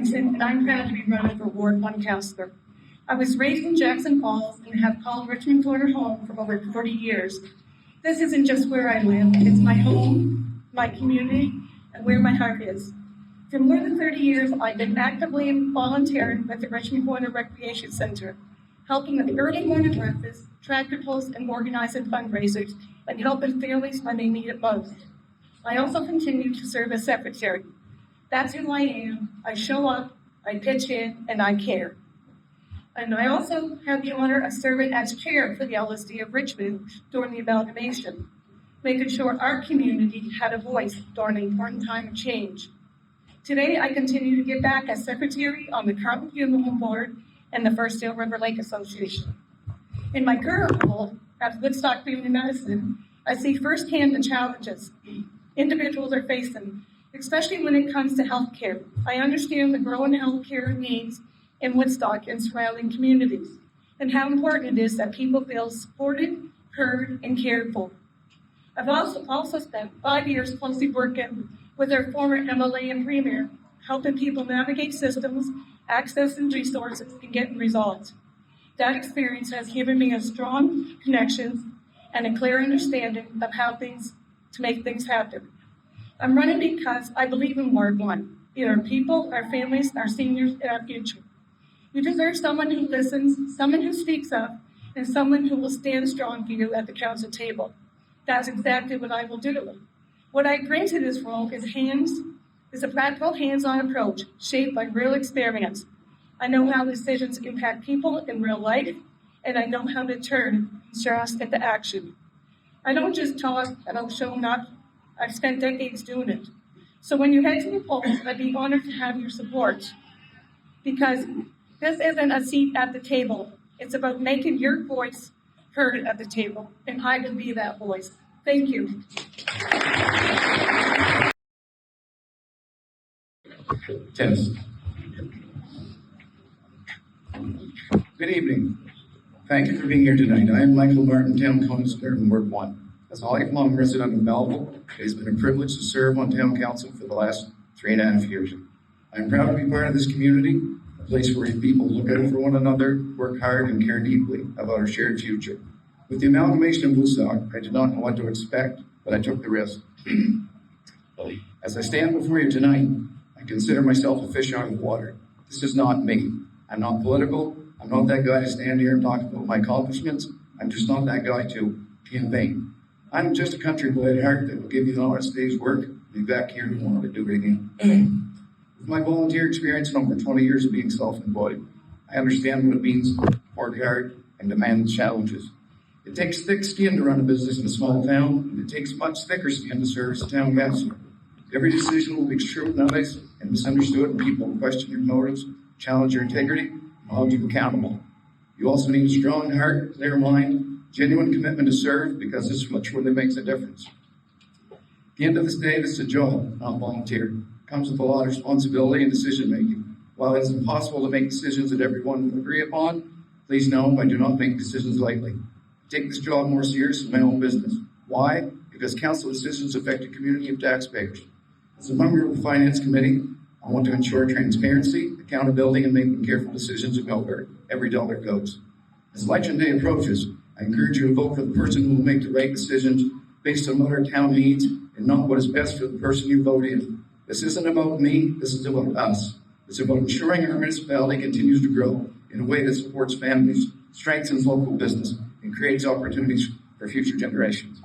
and I'm proud to be running for Ward 1 Councillor. I was raised in Jackson Falls and have called Richmond Corner home for over 40 years. This isn't just where I live, it's my home, my community, and where my heart is. For more than 30 years, I've been actively volunteering with the Richmond Corner Recreation Center, helping with early morning breakfast, tractor pulls, and organizing fundraisers, and helping families when they need it most. I also continue to serve as secretary. That's who I am. I show up, I pitch in, and I care. And I also had the honor of serving as chair for the LSD of Richmond during the amalgamation, making sure our community had a voice during an important time of change. Today, I continue to give back as secretary on the Carleton Funeral Board and the First Dale River Lake Association. In my current role as Woodstock Family Medicine, I see firsthand the challenges individuals are facing, especially when it comes to healthcare. I understand the growing healthcare needs in Woodstock and surrounding communities, and how important it is that people feel supported, heard, and cared for. I've also spent 5 years closely working with our former MLA and Premier, helping people navigate systems, accessing resources, and getting results. That experience has given me a strong connection and a clear understanding of how to make things happen. I'm running because I believe in Ward 1, in our people, our families, our seniors, and our future. You deserve someone who listens, someone who speaks up, and someone who will stand strong for you at the council table. That's exactly what I will do. What I bring to this role is a practical, hands-on approach shaped by real experience. I know how decisions impact people in real life, and I know how to turn trust into action. I don't just talk, I don't show up. I've spent decades doing it. So when you head to the polls, I'd be honored to have your support, because this isn't a seat at the table. It's about making your voice heard at the table, and I will be that voice. Thank you. Test. Good evening. Thank you for being here tonight. I am Michael Martin, Town Councillor in Ward 1. As a lifelong resident of Melville, it has been a privilege to serve on Town Council for the last 3.5 years. I am proud to be part of this community, a place where people look out for one another, work hard, and care deeply about our shared future. With the amalgamation of Woodstock, I did not know what to expect, but I took the risk. As I stand before you tonight, I consider myself a fish out of water. This is not me. I'm not political. I'm not that guy to stand here and talk about my accomplishments. I'm just not that guy to campaign. I'm just a country boy at heart that will give you an honest day's work and be back here tomorrow to do it again. With my volunteer experience and over 20 years of being self-employed, I understand what it means to work hard and demand challenges. It takes thick skin to run a business in a small town, and it takes much thicker skin to serve as a town councillor. Every decision will be scrutinized and misunderstood, and people will question your motives, challenge your integrity, and hold you accountable. You also need a strong heart, clear mind, genuine commitment to serve, because this is what truly makes a difference. At the end of this day, this is a job, not volunteer. It comes with a lot of responsibility and decision making. While it's impossible to make decisions that everyone will agree upon, please know I do not make decisions lightly. I take this job more serious than my own business. Why? Because council decisions affect a community of taxpayers. As a member of the Finance Committee, I want to ensure transparency, accountability, and making careful decisions about where every dollar goes. As Election Day approaches, I encourage you to vote for the person who will make the right decisions based on what our town needs and not what is best for the person you vote in. This isn't about me, this is about us. It's about ensuring our municipality continues to grow in a way that supports families, strengthens local business, and creates opportunities for future generations.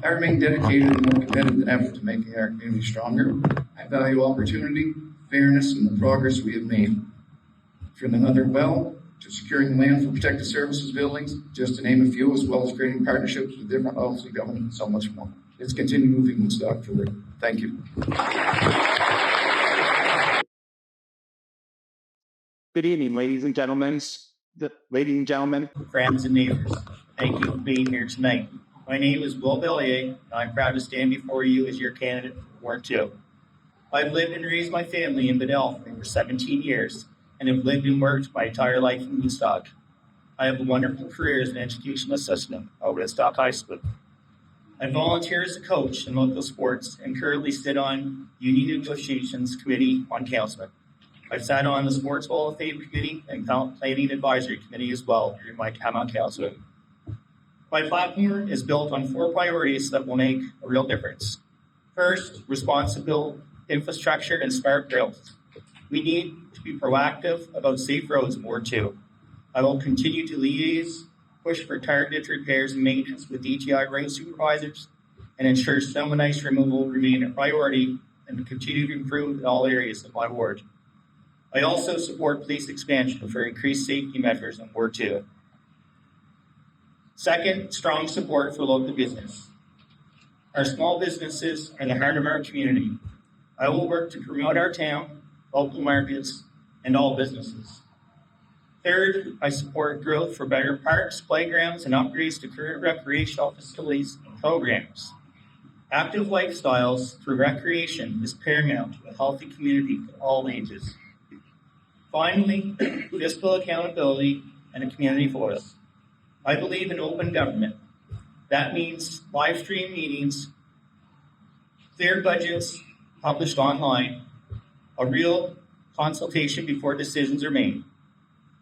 I remain dedicated and more committed than ever to making our community stronger. I value opportunity, fairness, and the progress we have made. From the Another Well to securing land for protected services buildings, just to name a few, as well as creating partnerships with different levels of government and so much more. Let's continue moving Woodstock forward. Thank you. Good evening, ladies and gentlemen. Friends and neighbors, thank you for being here tonight. My name is Will Bellier, and I'm proud to stand before you as your candidate for Ward 2. I've lived and raised my family in Bedell for over 17 years, and have lived and worked my entire life in Woodstock. I have a wonderful career as an educational assistant at Woodstock High School. I volunteer as a coach in local sports and currently sit on Union Negotiations Committee on Council. I've sat on the Sports Hall of Fame Committee and Planning Advisory Committee as well during my time on council. My platform is built on 4 priorities that will make a real difference. First, responsible infrastructure and smart growth. We need to be proactive about safe roads in Ward 2. I will continue to liaise, push for targeted repairs and maintenance with DTI road supervisors, and ensure snow and ice removal will remain a priority and continue to improve in all areas of my ward. I also support police expansion for increased safety measures in Ward 2. Second, strong support for local business. Our small businesses are the heart of our community. I will work to promote our town, local markets, and all businesses. Third, I support growth for better parks, playgrounds, and upgrades to current recreational facilities and programs. Active lifestyles through recreation is paramount to a healthy community for all ages. Finally, fiscal accountability and a community voice. I believe in open government. That means live stream meetings, clear budgets published online, a real consultation before decisions are made.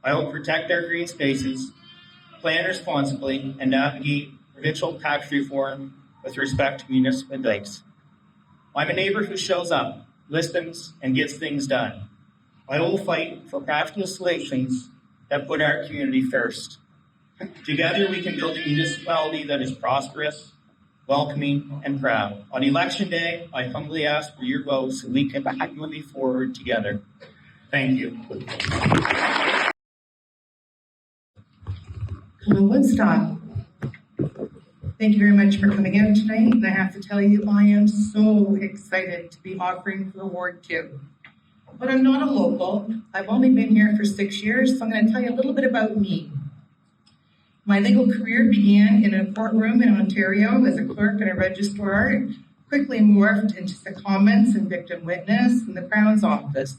I will protect our green spaces, plan responsibly, and navigate provincial tax reform with respect to municipal dikes. I'm a neighbor who shows up, listens, and gets things done. I will fight for practical solutions that put our community first. Together, we can build a municipality that is prosperous, welcoming, and proud. On election day, I humbly ask for your votes so we can actively forward together. Thank you. Hello, Woodstock. Thank you very much for coming out tonight. And I have to tell you, I am so excited to be offering for Ward 2. But I'm not a local. I've only been here for 6 years, so I'm going to tell you a little bit about me. My legal career began in a courtroom in Ontario as a clerk and a registrar, quickly morphed into secondments and victim witness in the Crown's office.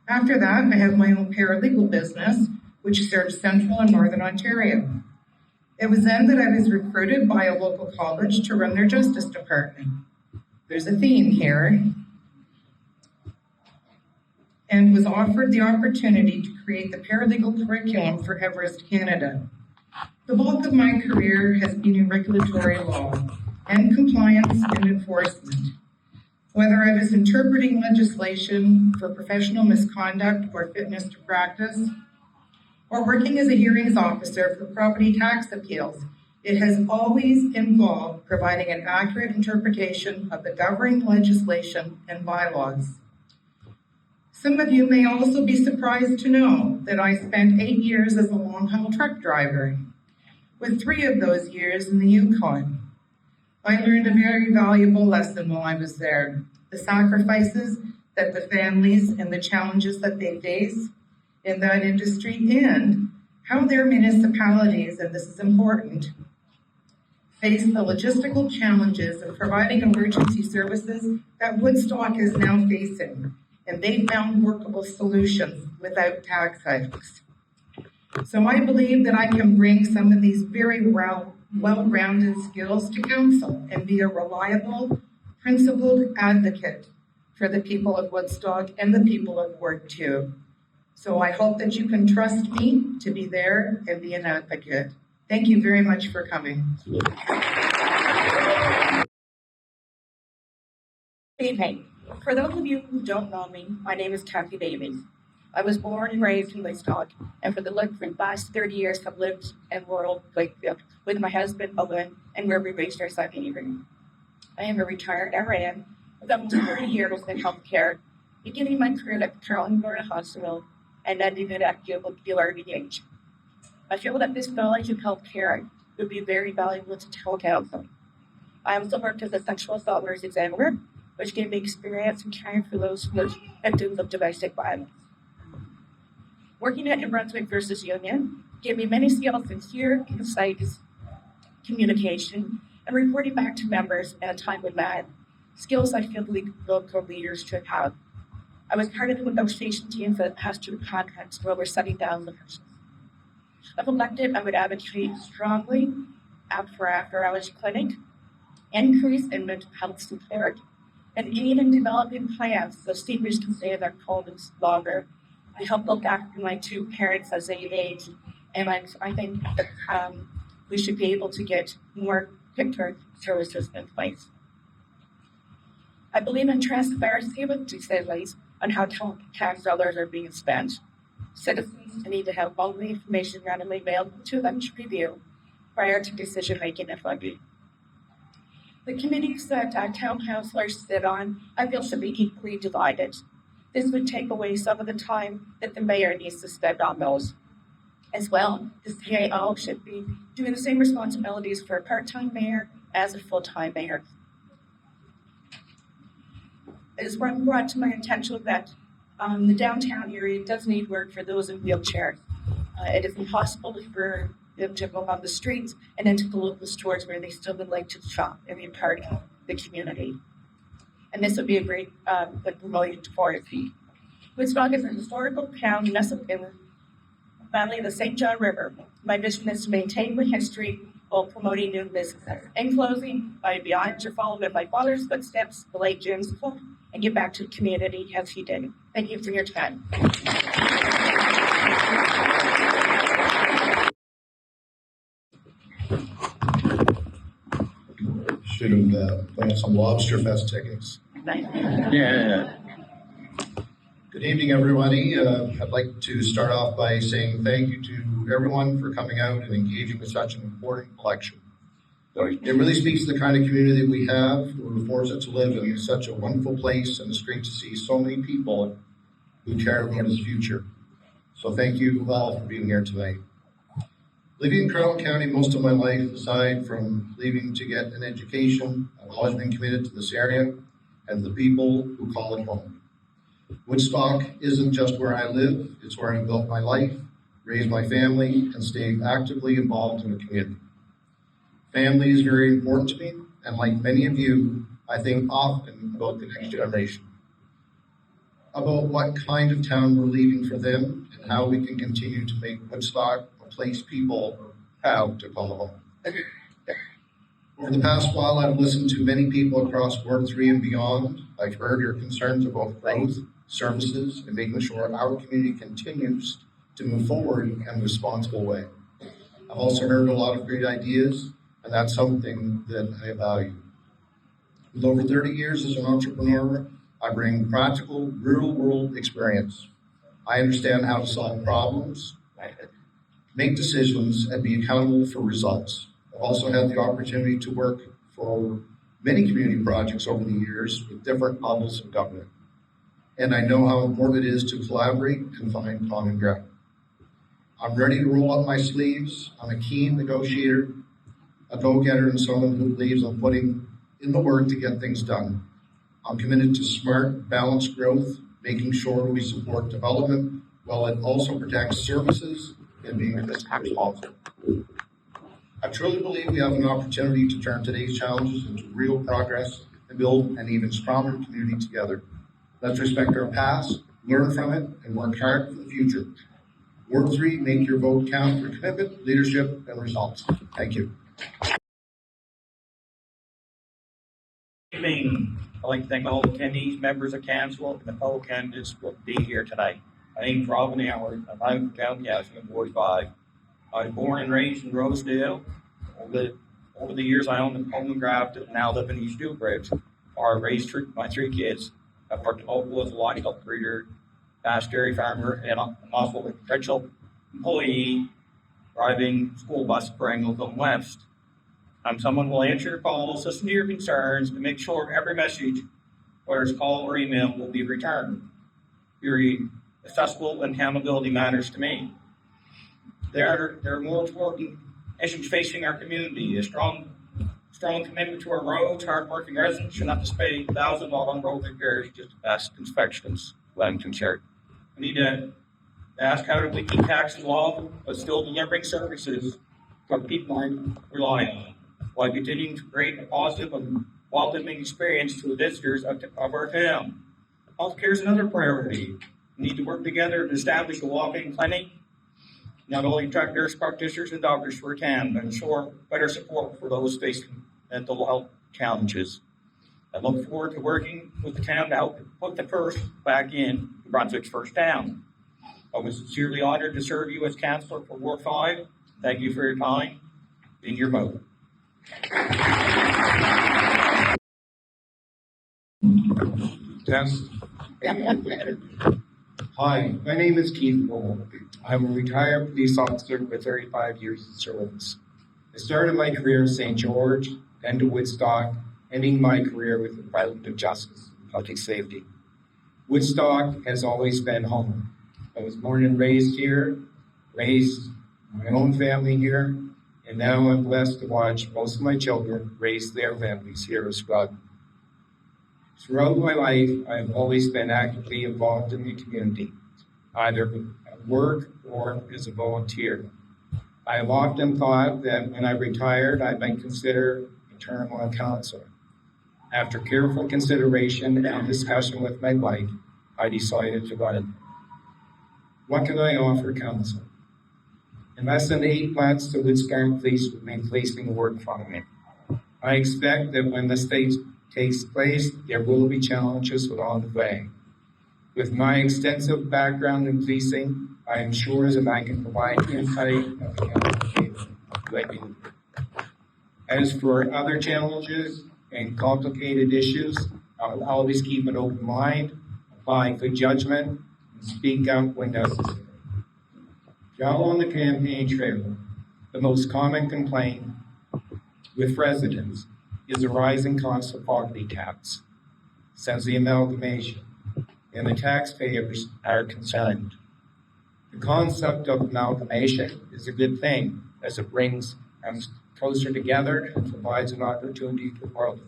After that, I have my own paralegal business, which serves Central and Northern Ontario. It was then that I was recruited by a local college to run their justice department. There's a theme here. And was offered the opportunity to create the paralegal curriculum for Everest, Canada. The bulk of my career has been in regulatory law and compliance and enforcement. Whether I was interpreting legislation for professional misconduct or fitness to practice, or working as a hearings officer for property tax appeals, it has always involved providing an accurate interpretation of the governing legislation and bylaws. Some of you may also be surprised to know that I spent 8 years as a long-haul truck driver, with 3 of those years in the Yukon. I learned a very valuable lesson while I was there, the sacrifices that the families and the challenges that they face in that industry, and how their municipalities, and this is important, face the logistical challenges of providing emergency services that Woodstock is now facing, and they found workable solutions without tax hikes. So I believe that I can bring some of these very well-rounded skills to council and be a reliable, principled advocate for the people of Woodstock and the people of Ward 2. So I hope that you can trust me to be there and be an advocate. Thank you very much for coming. Good evening. For those of you who don't know me, my name is Kathy Davies. I was born and raised in Woodstock, and for the last 30 years have lived in rural Lakefield with my husband, Owen, and where we raised our son, Adrian. I am a retired RN with up to 30 years in healthcare, beginning my career at Carleton Memorial Hospital and ending it at URVH. I feel that this knowledge of healthcare would be very valuable to town council. I also worked as a sexual assault nurse examiner, which gave me experience in caring for those victims of domestic violence. Working at New Brunswick versus Union gave me many skills in clear, concise communication and reporting back to members in a timely manner, skills I feel local leaders should have. I was part of the negotiation team for the past 2 contracts where we're shutting down the nurses. If elected, I would advocate strongly for after-hours clinic, increase in mental health support, and aid in developing plans so seniors can stay in their homes longer I help look after my two parents as they've aged, and I think that we should be able to get more quick services in place. I believe in transparency with decisions on how tax dollars are being spent. Citizens need to have all the information randomly available to them to review prior to decision making and funding. The committees that town councilors sit on, I feel should be equally divided. This would take away some of the time that the mayor needs to spend on those. As well, the CAO should be doing the same responsibilities for a part-time mayor as a full-time mayor. It is brought to my attention that the downtown area does need work for those in wheelchairs. It is impossible for them to go on the streets and into the local stores where they still would like to shop and be part of the community. And this would be a great promotion for it. Woodstock is a historical town nestled in the valley of the St. John River. My vision is to maintain the history while promoting new businesses. In closing, I be honored to follow in my father's footsteps, the late James Cole, and give back to the community as he did. Thank you for your time. Should have planned some lobster fest tickets. Yeah. Good evening, everybody. I'd like to start off by saying thank you to everyone for coming out and engaging with such an important election. It really speaks to the kind of community that we have. We're fortunate to live in such a wonderful place, and it's great to see so many people who care about its future. So thank you all for being here tonight. Living in Carleton County most of my life, aside from leaving to get an education, I've always been committed to this area and the people who call it home. Woodstock isn't just where I live, it's where I built my life, raised my family, and stayed actively involved in the community. Family is very important to me, and like many of you, I think often about the next generation, about what kind of town we're leaving for them and how we can continue to make Woodstock a place people have to call home. Over the past while, I've listened to many people across Ward 3 and beyond. I've heard your concerns about growth, services, and making sure our community continues to move forward in a responsible way. I've also heard a lot of great ideas, and that's something that I value. With over 30 years as an entrepreneur, I bring practical, real-world experience. I understand how to solve problems, make decisions, and be accountable for results. I've also had the opportunity to work for many community projects over the years with different levels of government. And I know how important it is to collaborate and find common ground. I'm ready to roll up my sleeves. I'm a keen negotiator, a go-getter, and someone who believes in putting in the work to get things done. I'm committed to smart, balanced growth, making sure we support development while it also protects services and being responsible. I truly believe we have an opportunity to turn today's challenges into real progress and build an even stronger community together. Let's respect our past, learn from it, and work hard for the future. Ward 3, make your vote count for commitment, leadership, and results. Thank you. Good evening. I'd like to thank all attendees, members of council, and the fellow candidates for being here tonight. My name is Robin Howard. I'm from County Council in Ward 5. I was born and raised in Rosedale. Over the years, I owned a home in Grafton and now live in East Dewbridge. I raised my three kids. I've worked also as a livestock breeder, fast dairy farmer, and also a potential employee driving school bus for Angleton West. I'm someone who will answer your calls, listen to your concerns, and make sure every message, whether it's call or email, will be returned. Very accessible and accountability matters to me. There are more important issues facing our community. A strong commitment to our roads, hard-working residents should not spend thousands on road repairs just to pass inspections. Wellington shared. We need to ask how do we keep taxes low but still delivering services for the people I rely on, while continuing to create a positive and welcoming experience to the visitors of our town. Healthcare is another priority. We need to work together to establish a walk-in clinic, not only attract nurse practitioners and doctors for town, but ensure better support for those facing mental health challenges. I look forward to working with the town to help put the first back in Brunswick's first town. I was sincerely honored to serve you as councillor for Ward 5. Thank you for your time and your vote. Test. Hi, my name is Keith Bull. I'm a retired police officer with 35 years of service. I started my career in St. George, then to Woodstock, ending my career with the Department of Justice and Public Safety. Woodstock has always been home. I was born and raised here, raised my own family here, and now I'm blessed to watch most of my children raise their families here as well. Throughout my life, I have always been actively involved in the community, either at work or as a volunteer. I have often thought that when I retired, I might consider a term on council. After careful consideration and discussion with my wife, I decided to run. What can I offer council? In less than 8 months, the Woodstock Police will be placing work from me. I expect that when the state takes place, there will be challenges along the way. With my extensive background in policing, I am sure that I can provide insight and accountability. As for other challenges and complicated issues, I'll always keep an open mind, apply good judgment, and speak out when necessary. While on the campaign trail, the most common complaint with residents is the rising cost of property tax, since the amalgamation, and the taxpayers are concerned. The concept of amalgamation is a good thing, as it brings us closer together and provides an opportunity for growth.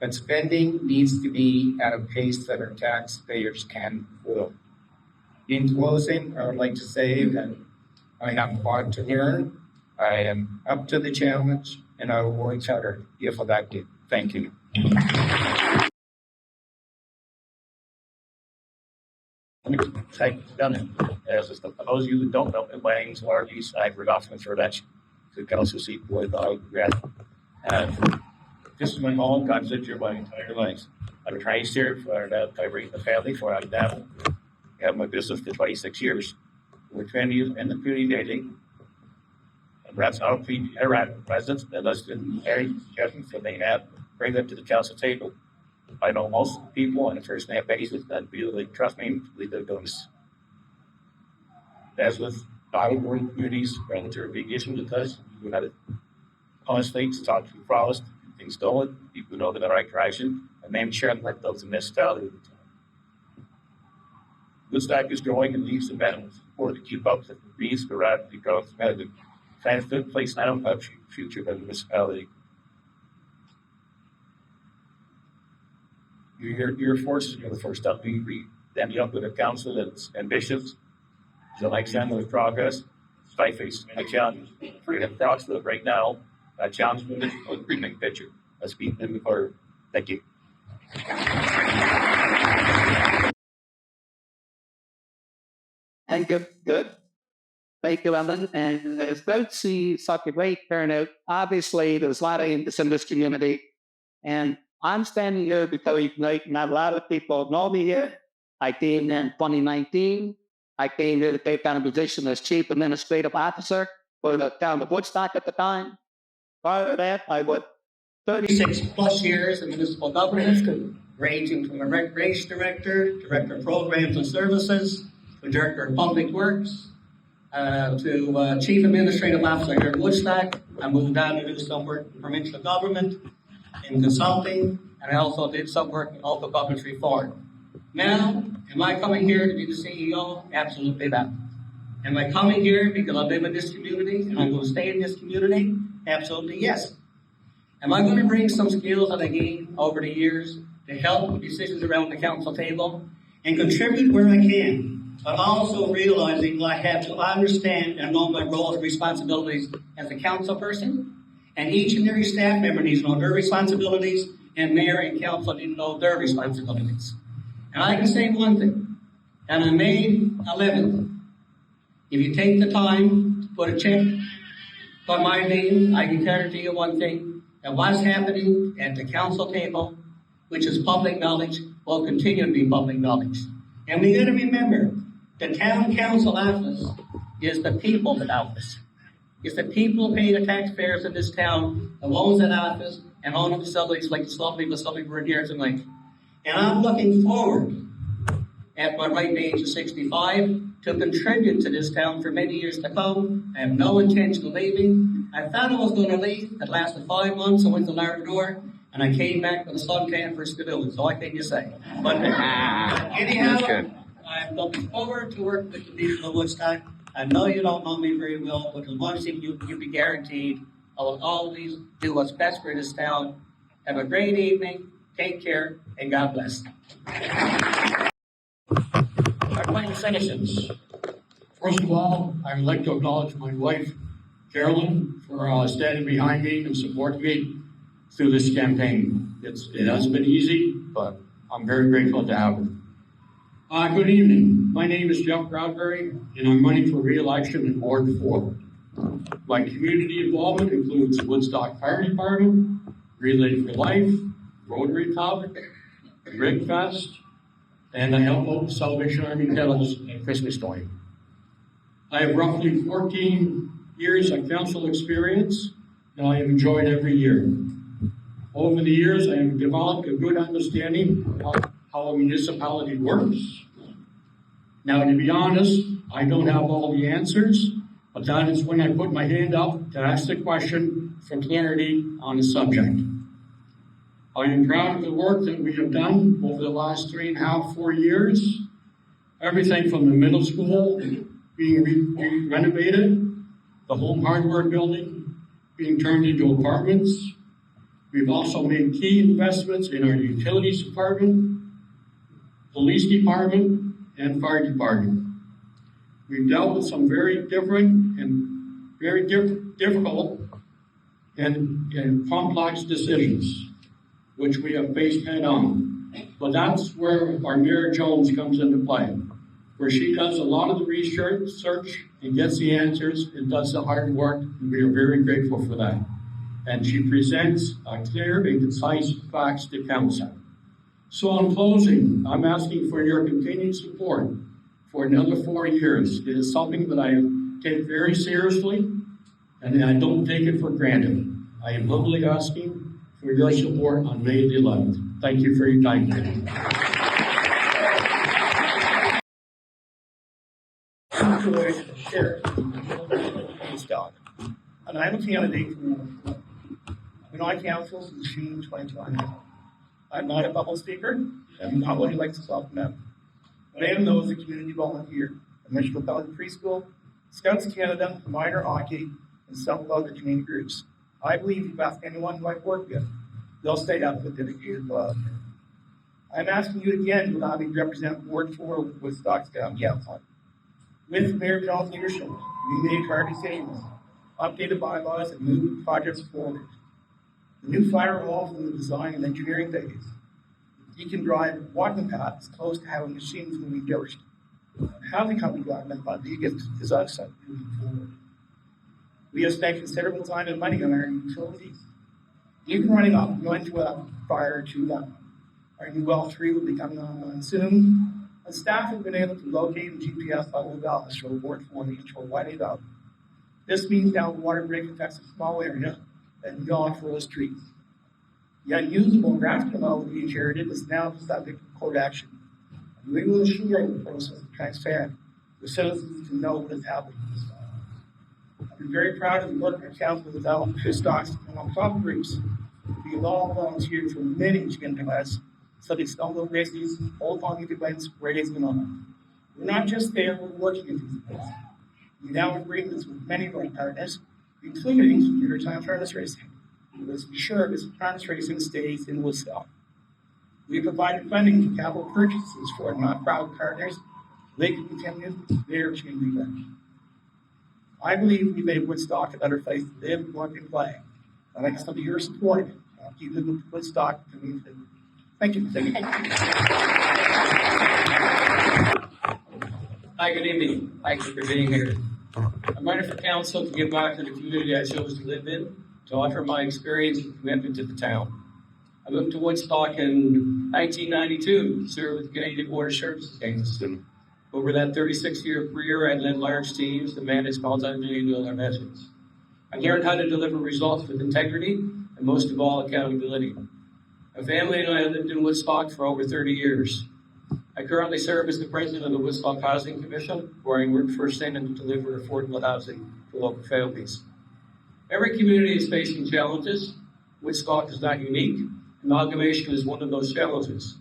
But spending needs to be at a pace that our taxpayers can afford. In closing, I would like to say that I have a lot to learn. I am up to the challenge, and I will work harder if elected. Thank you. As for those of you who don't know, my name is Larry. I've forgotten for that. The council seat with this is my home. I've lived here my entire life. I've been raised here for that. I raised a family for out of that. I have my business for 26 years. We're 20 years in the community dating. That's how we residents that has been very careful for they have bring them to the council table. I know most people on a first name basis that really trust me with their doings. As with our communities, relative big issue with us, we had a honestly to talk to Frost, things going, people know the right direction, and name share like those in this valley. Woodstock is growing and leaves the battles for to keep up with the beast, but rapidly growth competitive. Plans to place now about future of the municipality. Your forces are the first up. We end up with a council that's ambitious. So like with progress, fight face. I challenge for the thoughts that right now. I challenge them to bring big picture. Let's be in the forward. Thank you. Thank you. Good. Thank you, Ellen. And it's great to see such a great turnout. Obviously, there's a lot of interest in this community. And I'm standing here to tell you tonight, not a lot of people know me here. I came in 2019. I came here to take on a position as Chief Administrative Officer for the town of Woodstock at the time. Prior to that, I was 36 plus years in municipal government, ranging from a recreation director, director of programs and services, to director of public works, to chief administrative officer here in Woodstock. I moved on to do some work in provincial government, in consulting, and I also did some work in local government reform. Now, am I coming here to be the CEO? Absolutely not. Am I coming here because I live in this community and I'm going to stay in this community? Absolutely yes. Am I going to bring some skills that I gained over the years to help with decisions around the council table and contribute where I can, but also realizing I have to understand and know my roles and responsibilities as a council person, and each and every staff member needs to know their responsibilities, and mayor and council need to know their responsibilities. And I can say one thing, and on May 11th, if you take the time to put a check by my name, I can guarantee you one thing, that what's happening at the council table, which is public knowledge, will continue to be public knowledge. And we got to remember The town council office is the people that office. It's the people who pay the taxpayers in this town, who owns that office, and own the facilities like the lovely facility we're here tonight. And I'm looking forward, at my ripe age of 65, to contribute to this town for many years to come. I have no intention of leaving. I thought I was going to leave. It lasted 5 months. I went to Labrador, and I came back with a sun can for stability. So I can you say. But anyhow, I'm looking forward to working with the people of Woodstock. I know you don't know me very well, but as one thing you be guaranteed, I will always do what's best for this town. Have a great evening. Take care, and God bless. Our claim citizens. First of all, I would like to acknowledge my wife, Carolyn, for standing behind me and supporting me through this campaign. It hasn't been easy, but I'm very grateful to have her. Good evening. My name is Jeff Bradbury, and I'm running for re-election in Ward 4. My community involvement includes Woodstock Fire Department, Relay for Life, Rotary Club, Rig Fest, and I help out the Salvation Army Kettles at Christmas time. I have roughly 14 years of council experience, and I have enjoyed every year. Over the years, I have developed a good understanding of how a municipality works. Now, to be honest, I don't have all the answers, but that is when I put my hand up to ask the question for clarity on the subject. I am proud of the work that we have done over the last 3.5, 4 years. Everything from the middle school being renovated, the home hardware building being turned into apartments. We've also made key investments in our utilities department, police department, and fire department. We've dealt with some very different and very difficult and complex decisions, which we have faced head on. But that's where our Mayor Jones comes into play, where she does a lot of the research and gets the answers and does the hard work, and we are very grateful for that. And she presents clear and concise facts to council. So in closing, I'm asking for your continued support for another 4 years. It is something that I take very seriously, and I don't take it for granted. I am humbly asking for your support on May the 11th. Thank you for your time today. And I'm a candidate for Illinois Council since June 2020. I'm not a bubble speaker. I'm not one who likes to soften up. But I am though as a community volunteer at Municipal Preschool, Scouts Canada, minor hockey, and several other community groups. I believe if you ask anyone who I've worked with, they'll stay up with dedicated volunteer. I'm asking you again to allow me to represent Ward 4 with Stocktown Council. With Mayor Jones' leadership, we made hard decisions, updated bylaws, and moved projects forward. The new fire walls in the design and engineering phase. You can drive walking paths close to having machines moving dirt. How the company got that by the gift is us moving forward. We have spent considerable time and money on our utilities. Even running up, going to a fire to them. Our new well 3 will be coming online soon. And staff have been able to locate and GPS level valves for Ward 4 to control wide valve. This means now water break affects a small area and gone for those trees. The unusable grafting well we inherited is now subject to court action. And we will ensure the process is transparent for citizens to know what is happening. I'm very proud of the work our council has developed for stocks and on top groups. We have all volunteered for many community events, such as snowmobile races, old farming events, weddings, and all. We're not just there, we're working in these events. We now have agreements with many of our partners, including Maritime Harness Racing. Let's be sure this harness racing stays in Woodstock. We provided funding for capital purchases for non-profit partners. They can continue their community event. I believe we made Woodstock a better place to live, work, and play. I'd like some of your support. Keep living Woodstock community. Thank you. Hi, good evening. Thank you for being here. I'm running for council to give back to the community I chose to live in, to offer my experience and commitment to the town. I moved to Woodstock in 1992 to serve with the Canadian Border Services Agency. Over that 36-year career, I led large teams to manage multi-million-dollar investments. I learned how to deliver results with integrity and, most of all, accountability. My family and I lived in Woodstock for over 30 years. I currently serve as the president of the Woodstock Housing Commission, where I work firsthand to deliver affordable housing for local families. Every community is facing challenges. Woodstock is not unique. Amalgamation is one of those challenges.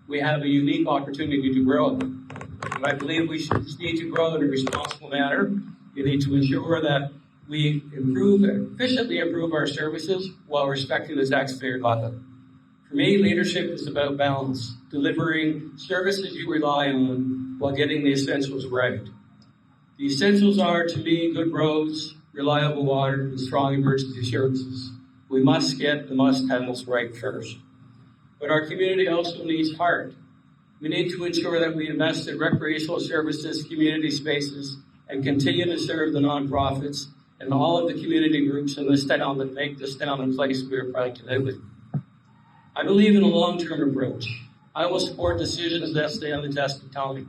We have a unique opportunity to grow. And I believe we need to grow in a responsible manner. We need to ensure that we efficiently improve our services while respecting the taxpayer dollar. For me, leadership is about balance, delivering services you rely on while getting the essentials right. The essentials are, to me, good roads, reliable water, and strong emergency services. We must get the must-haves right first. But our community also needs heart. We need to ensure that we invest in recreational services, community spaces, and continue to serve the nonprofits and all of the community groups in this town that make this town a place we are proud to live in. I believe in a long-term approach. I will support decisions that stay on the test of time.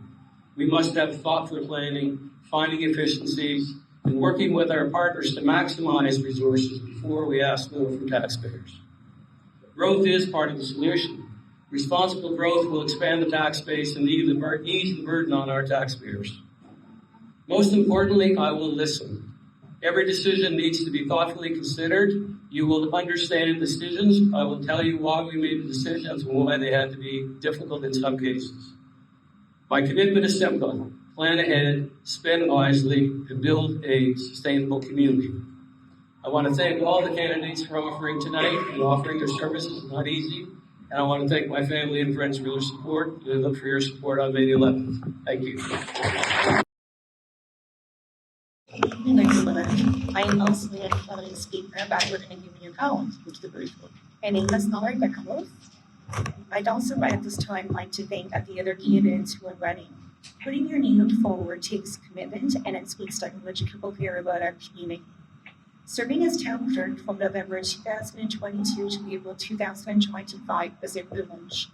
We must have thoughtful planning, finding efficiencies, and working with our partners to maximize resources before we ask more from taxpayers. Growth is part of the solution. Responsible growth will expand the tax base and ease the burden on our taxpayers. Most importantly, I will listen. Every decision needs to be thoughtfully considered. You will understand the decisions. I will tell you why we made the decisions and why they had to be difficult in some cases. My commitment is simple. Plan ahead, spend wisely, and build a sustainable community. I want to thank all the candidates for offering tonight and offering their services. It's not easy. And I want to thank my family and friends for their support. I look for your support on May 11th. Thank you. I am also the following speaker about working in Union College, which is the brief one. My name is Nora Beckhoff. I'd also at this time like to thank the other candidates who are running. Putting your name forward takes commitment and it speaks to much people care about our community. Serving as town clerk from November 2022 to April 2025 was a privilege.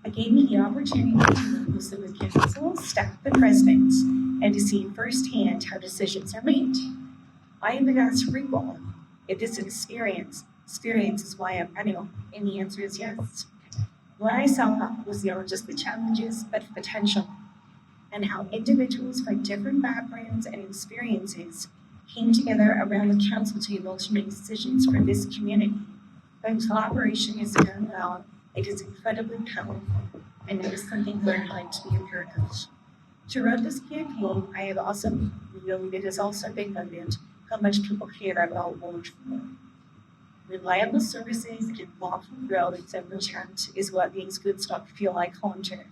It gave me the opportunity to work with the council, staff, and residents, and to see firsthand how decisions are made. I have been asked frequently if this experience is why I'm running, and the answer is yes. What I saw was there were just the challenges, but the potential, and how individuals from different backgrounds and experiences came together around the council table to make decisions for this community. When collaboration is done well, it is incredibly powerful, and it is something that I'd like to be a part of. Throughout this campaign, I have also realized it has also been evident how much people care about what for. Reliable services and thoughtful roads and returns is what makes Woodstock feel like home to me.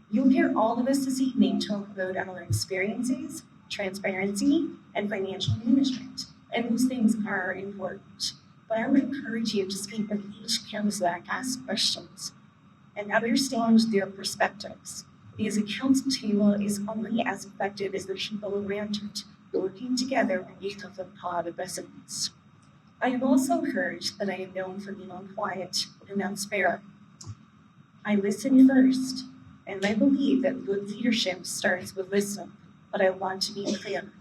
You'll hear all of us this evening talk about our experiences, transparency, and financial management, and those things are important. But I would encourage you to speak with each councillor and ask questions and understand their perspectives, because a council table is only as effective as the people around it working together and become a part of residents. I have also heard that I am known for being quiet and unsparing. I listen first, and I believe that good leadership starts with listening, but I want to be clear.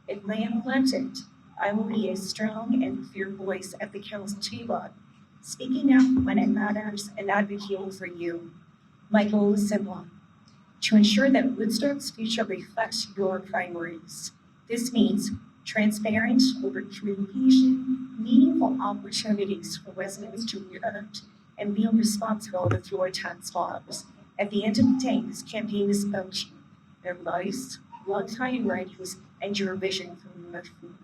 If I am elected, I will be a strong and clear voice at the council table, speaking out when it matters and advocating for you. My goal is simple: to ensure that Woodstock's future reflects your priorities. This means transparent over communication, meaningful opportunities for residents to learn, and being responsible with your tax dollars. At the end of the day, this campaign is about you, their lives, long-time writings, and your vision for the future.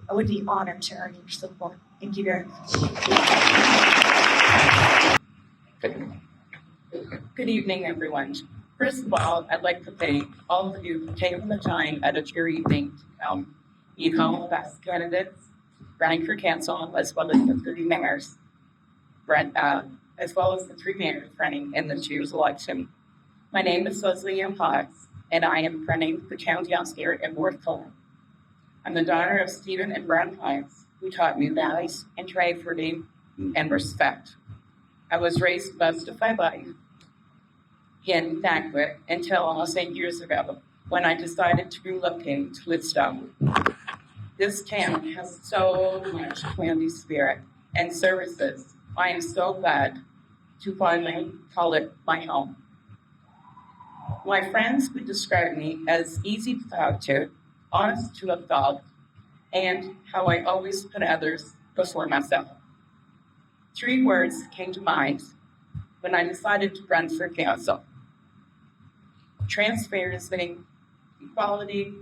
I would be honored to earn your support. Thank you very much. Good evening, everyone. First of all, I'd like to thank all of you for taking the time out of your evening to come. You call the best candidates running for council, as well as the 3 mayors, as well as the 3 mayors running in this year's election. My name is Leslie Ann Potts, and I am running for town councilor in North Cullen. I'm the daughter of Stephen and Brad Potts, who taught me values, integrity, and respect. I was raised most of my life in Thankwood until almost 8 years ago when I decided to relocate to Woodstock. This town has so much community spirit and services. I am so glad to finally call it my home. My friends would describe me as easy to talk to, honest to a fault, and how I always put others before myself. 3 words came to mind when I decided to run for council: transparency, equality,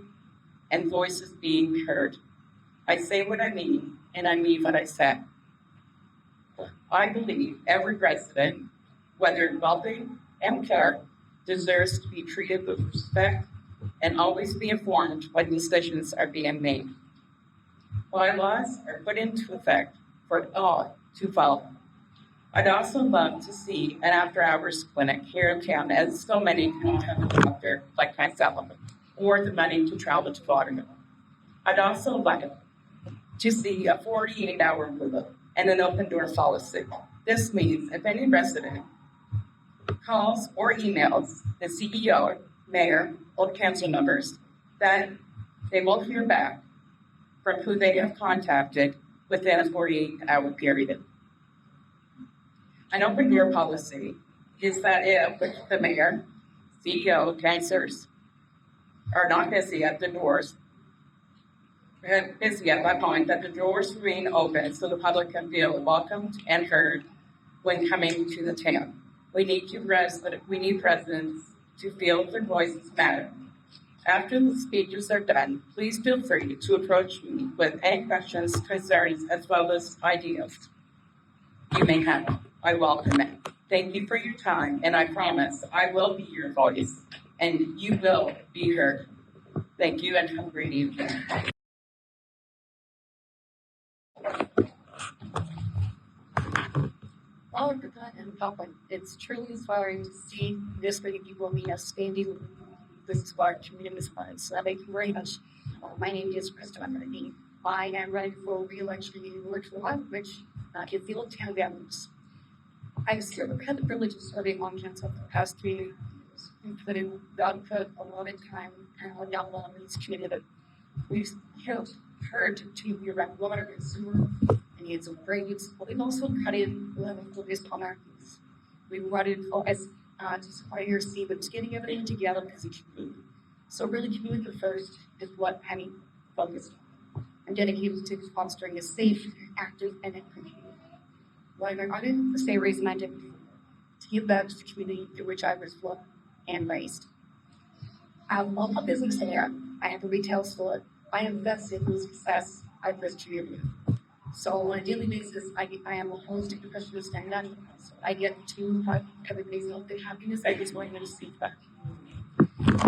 and voices being heard. I say what I mean, and I mean what I say. I believe every resident, whether wealthy and poor, deserves to be treated with respect and always be informed when decisions are being made. Bylaws are put into effect for all to follow. I'd also love to see an after-hours clinic here in town, as so many don't have a doctor like myself or the money to travel to Waterloo. I'd also like to see a 48-hour window and an open door policy. This means if any resident calls or emails the CEO, mayor, or council members, that they will hear back from who they have contacted within a 48-hour period. An open door policy is that if the mayor, CEO, councilors are not busy at the doors, busy at that point, that the doors remain open so the public can feel welcomed and heard when coming to the town. We need residents to feel their voices matter. After the speeches are done, please feel free to approach me with any questions, concerns, as well as ideas you may have. I welcome it. Thank you for your time, and I promise I will be your voice, and you will be heard. Thank you, and have a great evening. All of the time and public, it's truly inspiring to see this many people being outstanding with inspired community funds. So thank you very much. My name is Krista Murphy. I am running for re-election in Ward 1, which is the old town values. I've had the privilege of serving on council for the past 3 years. We've put in a lot of time and down on this community. We've heard to be around water and sewer and needs of grades, but we've also cut in focused on our needs. We wanted focus to support your see what's getting everything together because it's community. So really community first is what Penny focused on. I'm dedicated to fostering a safe, active, and inclusive. While I didn't stay raised my dignity to give back to the community through which I was born and raised. I have a local business there. I have a retail store. I invested in the success I've risked community. So on a daily basis, I am a holistic professional standing on. So I get to have everybody's healthy happiness. I just want to speak back.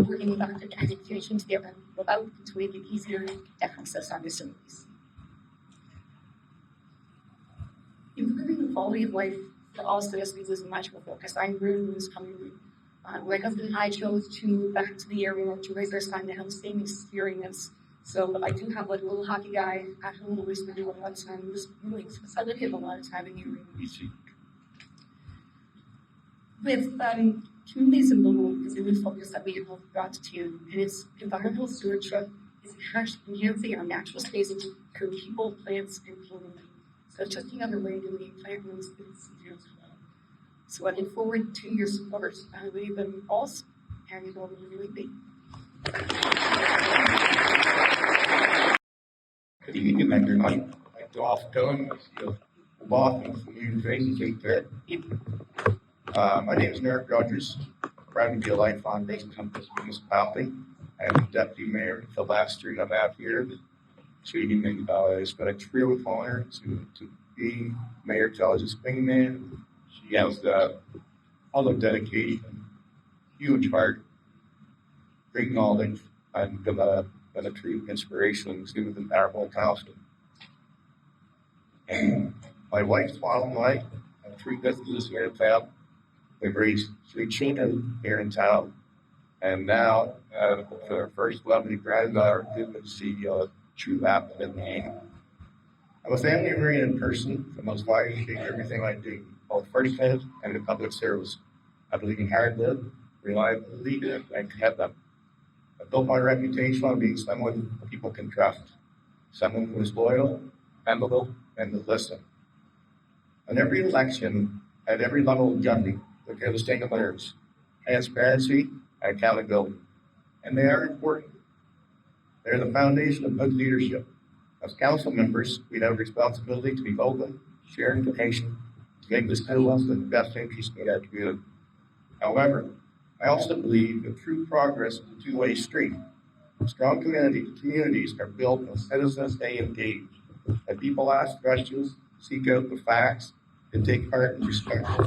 Working with our education together without to make it easier to access our facilities. Improving the quality of life for all citizens is much more focused. I really was coming my husband and I chose to back to the area to raise our son to have the same experience. So I do have like a little hockey guy at home who was spending a lot of time just really I live here a lot of time in the area. With communities in Blue is a new focus that we have brought to, and it's environmental stewardship is actually enhancing our natural spaces for people, plants, and community. So just another way to make plant rooms is so I look forward to your support. I believe in us and you will really be. Good evening, everyone. I'm Dolph Dillon, Boston from University Care. My name is Merrick Rogers. Proud to be a lifelong resident of this municipality. I am the deputy mayor for the last 3.5 years. So it's been a true honor to be mayor to this man. She has all the dedication, huge heart, great knowledge, and been a true inspiration to the powerful council. And my wife, Swan, and I have 3 businesses here in town. We've raised 3 children here in town. And now, for our first lovely granddaughter, good to see true happen in the game. I'm a family-oriented person, and that's why I take everything I do, both personal and in public service. I believe in hard work, reliability, and I have them. I built my reputation on being someone people can trust, someone who is loyal, dependable, and will listen. On every election, at every level of government, there are distinct layers: transparency and accountability. And they are important. They're the foundation of good leadership. As council members, we have a responsibility to be open, share information, to make decisions in the best interest of our community. However, I also believe that true progress is a two-way street. Strong communities are built when citizens stay engaged, and people ask questions, seek out the facts, and take part in respectful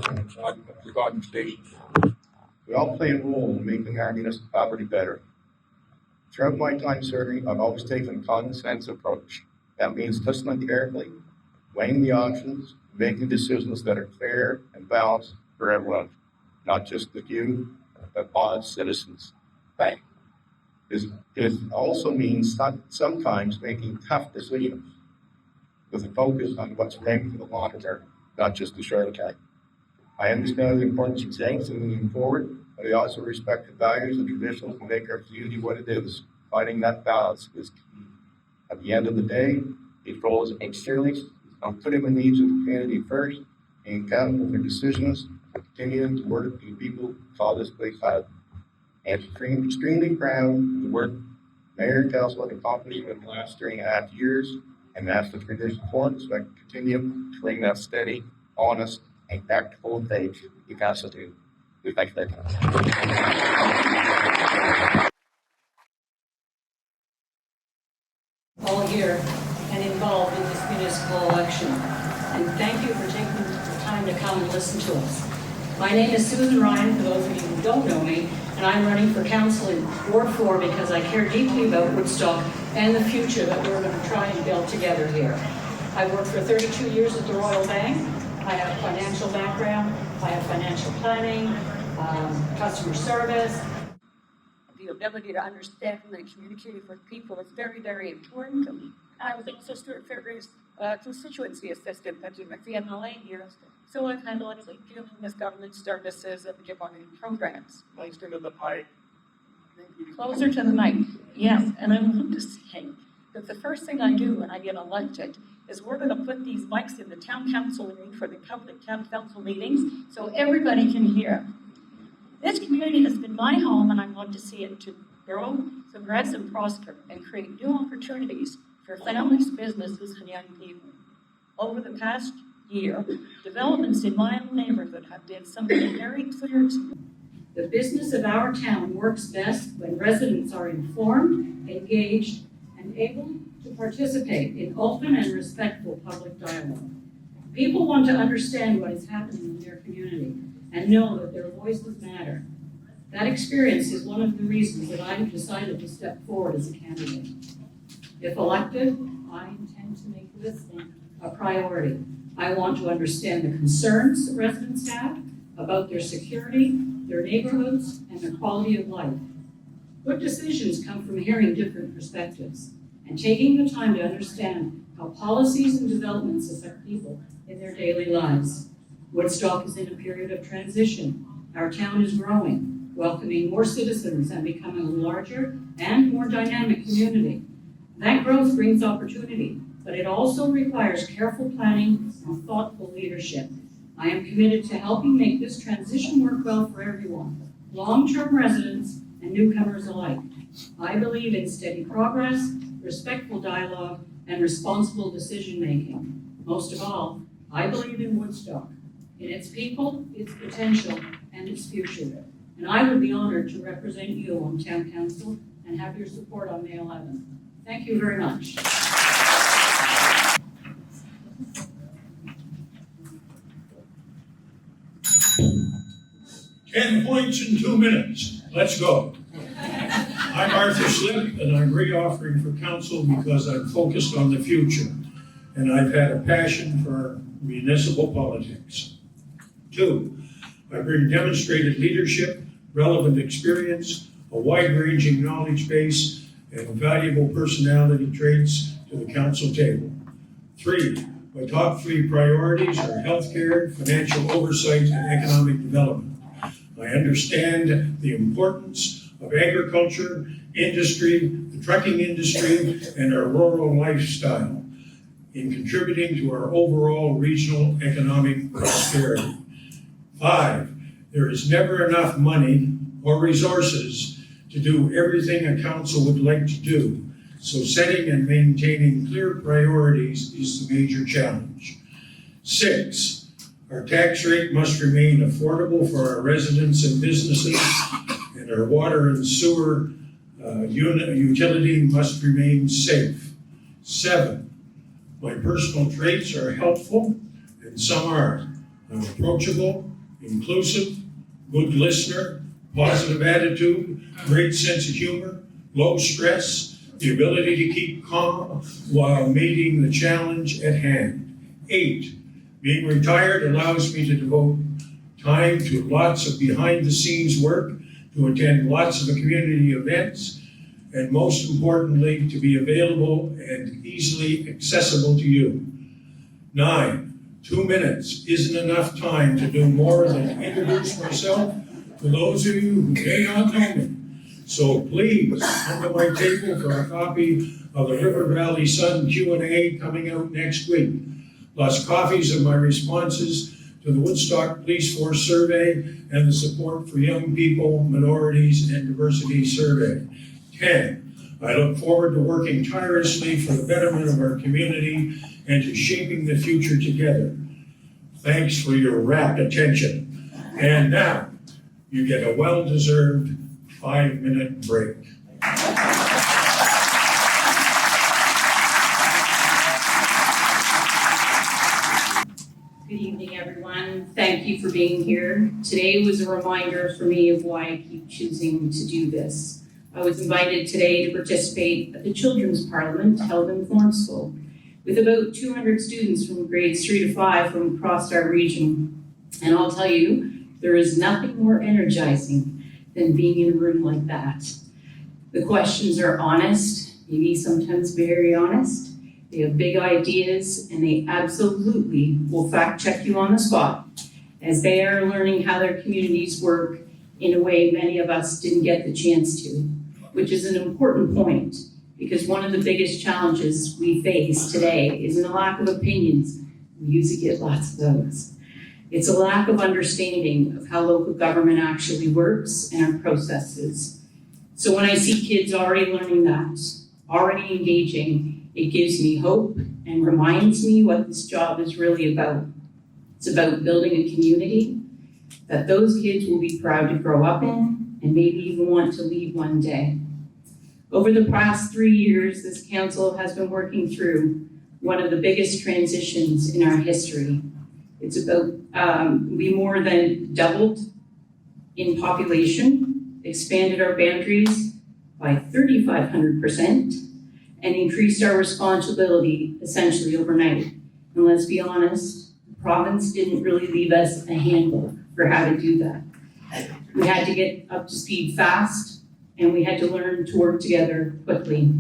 conversations. We all play a role in making our municipality better. Throughout my time serving, I've always taken a common sense approach. That means listening carefully, weighing the options, making decisions that are fair and balanced for everyone, not just the few, but all citizens. Right. It also means sometimes making tough decisions with a focus on what's right for the long term, not just the short term. I understand the importance of things and moving forward, but I also respect the values and traditions that make our community what it is. Finding that balance is key. At the end of the day, these roles externally don't put in the needs of the community first, and accountable for decisions, continuing to work with the people who call this place home. And extremely proud of the work Mayor and Council have accomplished in the last 3.5 years, and that's the tradition forward, so I can continue to bring that steady, honest, and practical approach you guys do. We thank you. All here and involved in this municipal election. And thank you for taking the time to come and listen to us. My name is Susan Ryan, for those of you who don't know me, and I'm running for council in Ward 4 because I care deeply about Woodstock and the future that we're going to try and build together here. I've worked for 32 years at the Royal Bank. I have a financial background. I have financial planning, customer service. The ability to understand and communicate with people is very, very important to me. I was a sister Fairways constituency assistant at the MLA here. So I've had a lot of dealing with government services and different programs. Closer to the mic. Closer to the mic, yes. And I want to say that the first thing I do when I get elected is we're going to put these mics in the town council room for the public town council meetings so everybody can hear. This community has been my home, and I want to see it to grow, progress, and prosper, and create new opportunities for families, businesses, and young people. Over the past year, developments in my own neighborhood have been something very clear to me. The business of our town works best when residents are informed, engaged, and able to participate in open and respectful public dialogue. People want to understand what is happening in their community and know that their voices matter. That experience is one of the reasons that I have decided to step forward as a candidate. If elected, I intend to make listening a priority. I want to understand the concerns that residents have about their security, their neighborhoods, and their quality of life. Good decisions come from hearing different perspectives and taking the time to understand how policies and developments affect people in their daily lives. Woodstock is in a period of transition. Our town is growing, welcoming more citizens and becoming a larger and more dynamic community. That growth brings opportunity, but it also requires careful planning and thoughtful leadership. I am committed to helping make this transition work well for everyone, long-term residents and newcomers alike. I believe in steady progress, respectful dialogue, and responsible decision-making. Most of all, I believe in Woodstock, in its people, its potential, and its future. And I would be honored to represent you on Town Council and have your support on May 11th. Thank you very much. 10 points in 2 minutes. Let's go. I'm Arthur Slick, and I'm re-offering for council because I'm focused on the future, and I've had a passion for municipal politics. 2, I bring demonstrated leadership, relevant experience, a wide-ranging knowledge base, and valuable personality traits to the council table. 3, my top 3 priorities are healthcare, financial oversight, and economic development. I understand the importance of agriculture, industry, the trucking industry, and our rural lifestyle in contributing to our overall regional economic prosperity. 5, there is never enough money or resources to do everything a council would like to do, so setting and maintaining clear priorities is the major challenge. 6, our tax rate must remain affordable for our residents and businesses, and our water and sewer utility must remain safe. 7, my personal traits are helpful, and some are. I'm approachable, inclusive, good listener, positive attitude, great sense of humor, low stress, the ability to keep calm while meeting the challenge at hand. 8, being retired allows me to devote time to lots of behind-the-scenes work, to attend lots of the community events, and most importantly, to be available and easily accessible to you. 9, 2 minutes isn't enough time to do more than introduce myself to those of you who may not know me. So please come to my table for a copy of the River Valley Sun Q&A coming out next week, plus copies of my responses to the Woodstock Police Force Survey and the Support for Young People, Minorities, and Diversity Survey. 10, I look forward to working tirelessly for the betterment of our community and to shaping the future together. Thanks for your rapt attention. And now, you get a well-deserved 5-minute break. Good evening, everyone. Thank you for being here. Today was a reminder for me of why I keep choosing to do this. I was invited today to participate at the Children's Parliament held in Thornceville with about 200 students from grades 3 to 5 from across our region. And I'll tell you, there is nothing more energizing than being in a room like that. The questions are honest, maybe sometimes very honest. They have big ideas, and they absolutely will fact check you on the spot as they are learning how their communities work in a way many of us didn't get the chance to, which is an important point, because one of the biggest challenges we face today isn't a lack of opinions. We usually get lots of those. It's a lack of understanding of how local government actually works and our processes. So when I see kids already learning that, already engaging, it gives me hope and reminds me what this job is really about. It's about building a community that those kids will be proud to grow up in and maybe even want to leave one day. Over the past 3 years, this council has been working through one of the biggest transitions in our history. It's about, we more than doubled in population, expanded our boundaries by 3,500%, and increased our responsibility essentially overnight. And let's be honest, the province didn't really leave us a handbook for how to do that. We had to get up to speed fast, and we had to learn to work together quickly.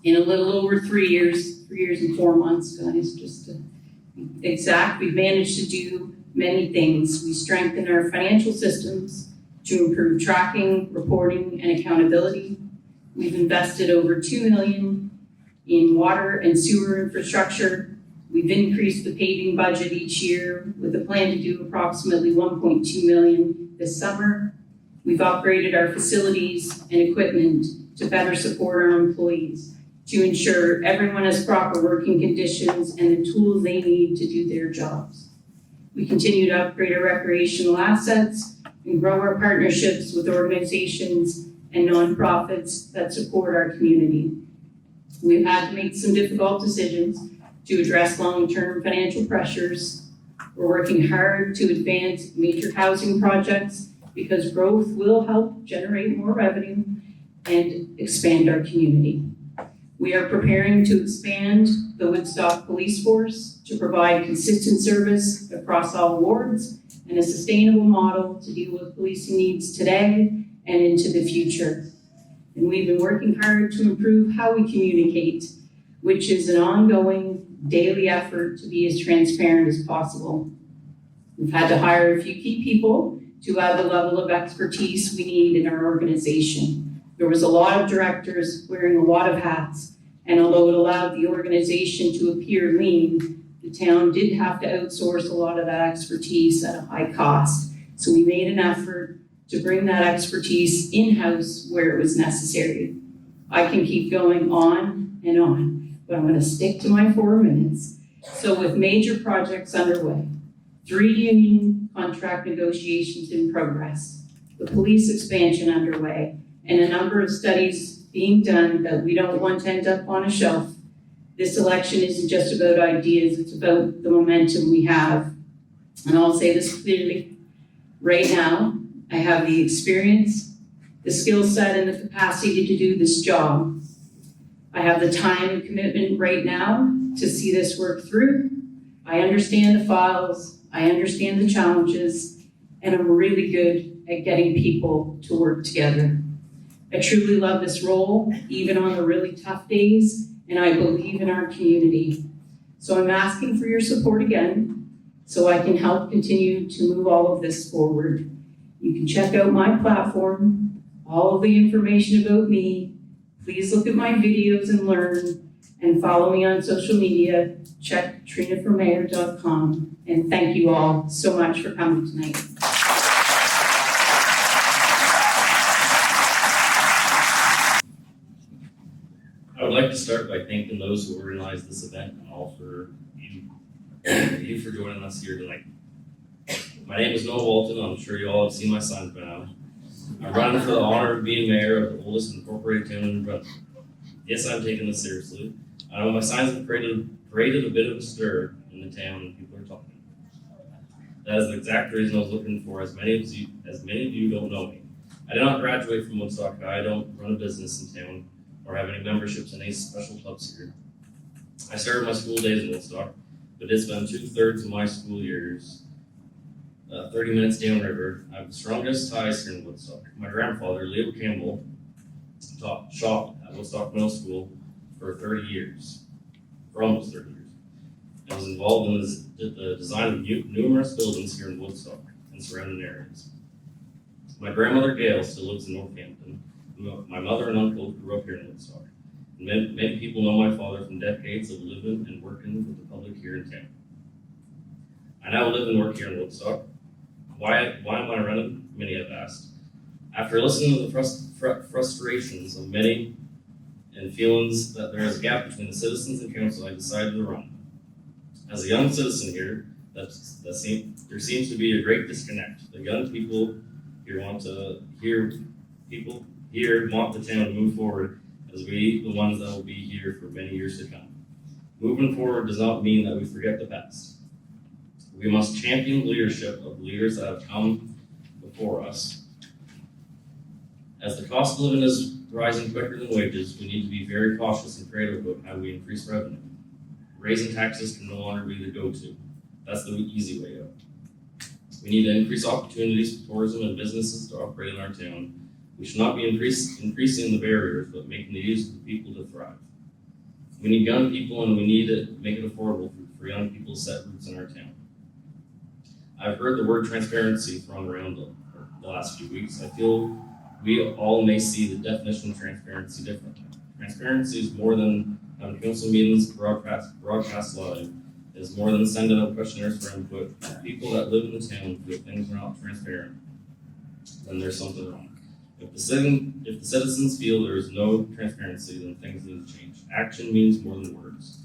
In a little over 3 years, 3 years and 4 months, guys, just to be exact, we've managed to do many things. We strengthened our financial systems to improve tracking, reporting, and accountability. We've invested over $2 million in water and sewer infrastructure. We've increased the paving budget each year with a plan to do approximately $1.2 million this summer. We've upgraded our facilities and equipment to better support our employees, to ensure everyone has proper working conditions and the tools they need to do their jobs. We continue to upgrade our recreational assets and grow our partnerships with organizations and nonprofits that support our community. We've had to make some difficult decisions to address long-term financial pressures. We're working hard to advance major housing projects because growth will help generate more revenue and expand our community. We are preparing to expand the Woodstock Police Force to provide consistent service across all wards and a sustainable model to deal with policing needs today and into the future. And we've been working hard to improve how we communicate, which is an ongoing daily effort to be as transparent as possible. We've had to hire a few key people to add the level of expertise we need in our organization. There was a lot of directors wearing a lot of hats, and although it allowed the organization to appear lean, the town did have to outsource a lot of that expertise at a high cost. So we made an effort to bring that expertise in-house where it was necessary. I can keep going on and on, but I'm gonna stick to my 4 minutes. So with major projects underway, 3 union contract negotiations in progress, the police expansion underway, and a number of studies being done that we don't want to end up on a shelf, this election isn't just about ideas, it's about the momentum we have. And I'll say this clearly, right now, I have the experience, the skill set, and the capacity to do this job. I have the time and commitment right now to see this work through. I understand the files, I understand the challenges, and I'm really good at getting people to work together. I truly love this role, even on the really tough days, and I believe in our community. So I'm asking for your support again, so I can help continue to move all of this forward. You can check out my platform, all of the information about me. Please look at my videos and learn, and follow me on social media. Check trinaformayor.com, and thank you all so much for coming tonight. I would like to start by thanking those who organized this event and all for you for joining us here tonight. My name is Noah Walton. I'm sure you all have seen my signs by now. I'm running for the honor of being mayor of the oldest incorporated town in New Brunswick. Yes, I'm taking this seriously. I know my signs have created a bit of a stir in the town, and people are talking. That is the exact reason I was looking for, as many of you don't know me. I did not graduate from Woodstock. I don't run a business in town or have any memberships in any special clubs here. I started my school days in Woodstock, but did spend 2/3 of my school years 30 minutes downriver. I have the strongest ties here in Woodstock. My grandfather, Leo Campbell, taught shop at Woodstock Middle School for 30 years, for almost 30 years. I was involved in the design of numerous buildings here in Woodstock and surrounding areas. My grandmother, Gail, still lives in Northampton. My mother and uncle grew up here in Woodstock. And many people know my father from decades of living and working with the public here in town. I now live and work here in Woodstock. Why am I running? Many have asked. After listening to the frustrations of many and feelings that there is a gap between the citizens and council, I decided to run. As a young citizen here, there seems to be a great disconnect. The young people here want the town to move forward, as we the ones that will be here for many years to come. Moving forward does not mean that we forget the past. We must champion leadership of leaders that have come before us. As the cost of living is rising quicker than wages, we need to be very cautious and creative about how we increase revenue. Raising taxes can no longer be the go-to. That's the easy way out. We need to increase opportunities for tourism and businesses to operate in our town. We should not be increasing the barriers, but making it easy for people to thrive. We need young people, and we need to make it affordable for young people to set roots in our town. I've heard the word transparency thrown around the last few weeks. I feel we all may see the definition of transparency differently. Transparency is more than having council meetings broadcast live. It is more than sending out questionnaires for input. People that live in the town feel things are not transparent, then there's something wrong. If the citizens feel there is no transparency, then things need to change. Action means more than words.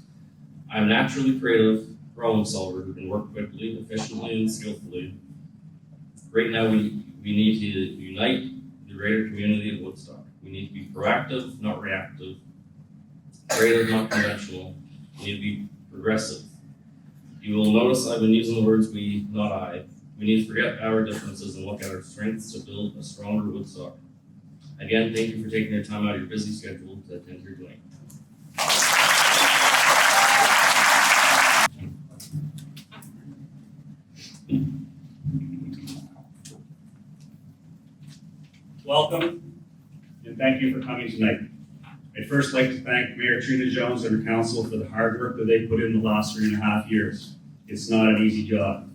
I'm naturally creative, problem solver who can work quickly, efficiently, and skillfully. Right now, we need to unite the greater community of Woodstock. We need to be proactive, not reactive. Creative, not conventional. We need to be progressive. You will notice I've been using the words we, not I. We need to forget our differences and look at our strengths to build a stronger Woodstock. Again, thank you for taking your time out of your busy schedule to attend here tonight. Welcome, and thank you for coming tonight. I'd first like to thank Mayor Trina Jones and her council for the hard work that they put in the last 3.5 years. It's not an easy job.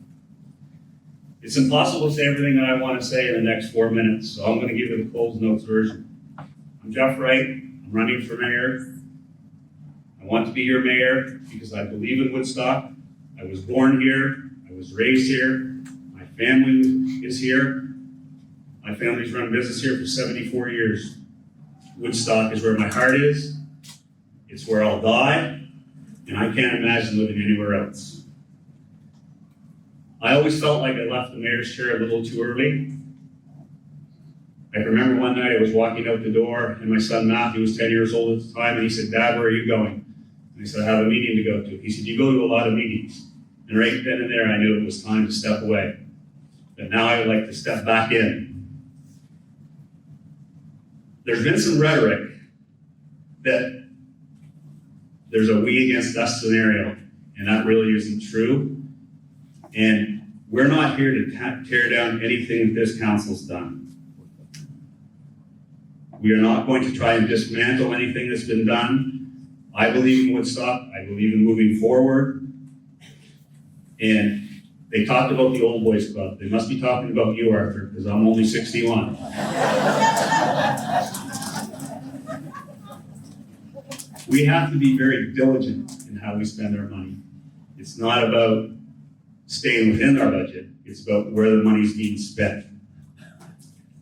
It's impossible to say everything that I want to say in the next 4 minutes, so I'm going to give you the Coles Notes version. I'm Jeff Wright. I'm running for mayor. I want to be your mayor because I believe in Woodstock. I was born here. I was raised here. My family is here. My family's run business here for 74 years. Woodstock is where my heart is. It's where I'll die, and I can't imagine living anywhere else. I always felt like I left the mayor's chair a little too early. I can remember one night I was walking out the door, and my son Matthew was 10 years old at the time, and he said, "Dad, where are you going?" And I said, "I have a meeting to go to." He said, "You go to a lot of meetings." And right then and there, I knew it was time to step away. But now I would like to step back in. There's been some rhetoric that there's a we against us scenario, and that really isn't true. And we're not here to tear down anything that this council's done. We are not going to try and dismantle anything that's been done. I believe in Woodstock. I believe in moving forward. And they talked about the Old Boys Club. They must be talking about you, Arthur, because I'm only 61. We have to be very diligent in how we spend our money. It's not about staying within our budget. It's about where the money's being spent.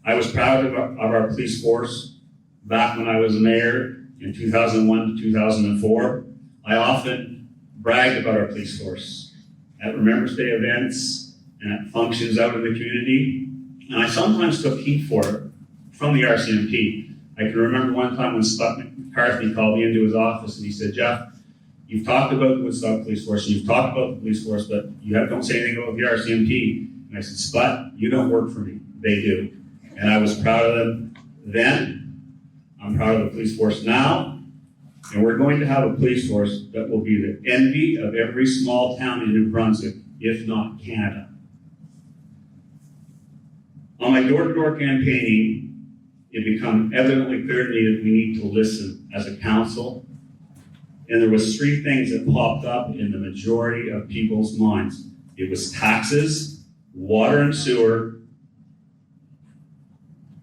I was proud of our police force back when I was mayor in 2001 to 2004. I often bragged about our police force at Remembrance Day events and at functions out in the community. And I sometimes took heat for it from the RCMP. I can remember one time when Scott McCarthy called me into his office and he said, "Jeff, you've talked about the Woodstock Police Force and you've talked about the police force, but you don't say anything about the RCMP." And I said, "Spud, you don't work for me. They do." And I was proud of them then. I'm proud of the police force now. And we're going to have a police force that will be the envy of every small town in New Brunswick, if not Canada. On my door-to-door campaigning, it became evidently clear to me that we need to listen as a council. And there was 3 things that popped up in the majority of people's minds. It was taxes, water and sewer,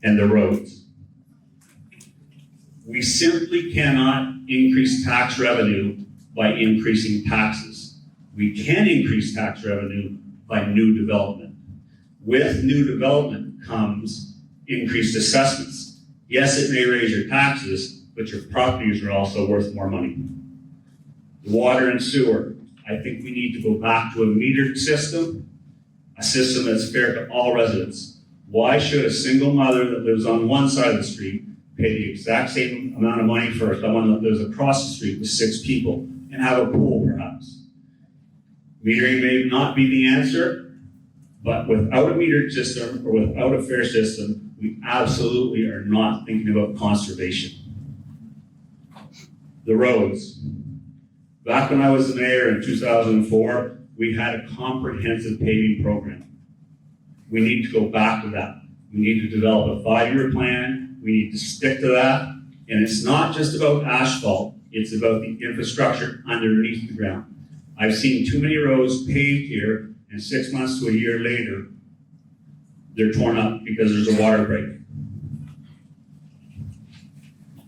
and the roads. We simply cannot increase tax revenue by increasing taxes. We can increase tax revenue by new development. With new development comes increased assessments. Yes, it may raise your taxes, but your properties are also worth more money. Water and sewer. I think we need to go back to a metered system, a system that's fair to all residents. Why should a single mother that lives on one side of the street pay the exact same amount of money for someone that lives across the street with 6 people and have a pool perhaps? Metering may not be the answer, but without a metered system or without a fair system, we absolutely are not thinking about conservation. The roads. Back when I was the mayor in 2004, we had a comprehensive paving program. We need to go back to that. We need to develop a 5-year plan. We need to stick to that. And it's not just about asphalt. It's about the infrastructure underneath the ground. I've seen too many roads paved here, and 6 months to a year later, they're torn up because there's a water break.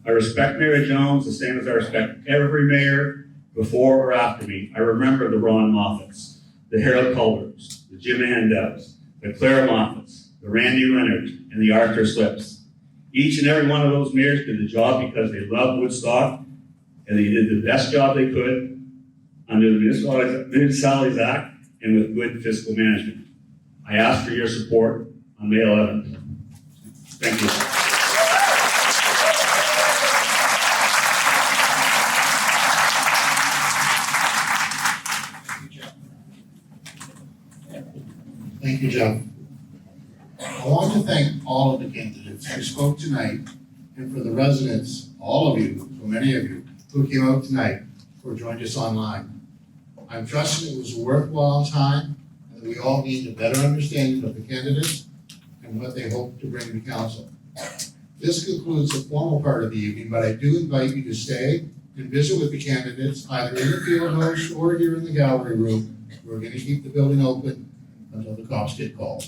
I respect Mayor Jones the same as I respect every mayor before or after me. I remember the Ron Moffats, the Harold Culvers, the Jim Handels, the Claire Moffats, the Randy Leonards, and the Arthur Slips. Each and every one of those mayors did the job because they loved Woodstock, and they did the best job they could under the Municipalities Act and with good fiscal management. I ask for your support on May 11th. Thank you. Thank you, Jeff. I want to thank all of the candidates who spoke tonight, and for the residents, all of you, so many of you, who came out tonight or joined us online. I'm trusting it was a worthwhile time, and that we all gained a better understanding of the candidates and what they hope to bring to council. This concludes the formal part of the evening, but I do invite you to stay and visit with the candidates either in the field house or here in the gallery room. We're going to keep the building open until the cops get called.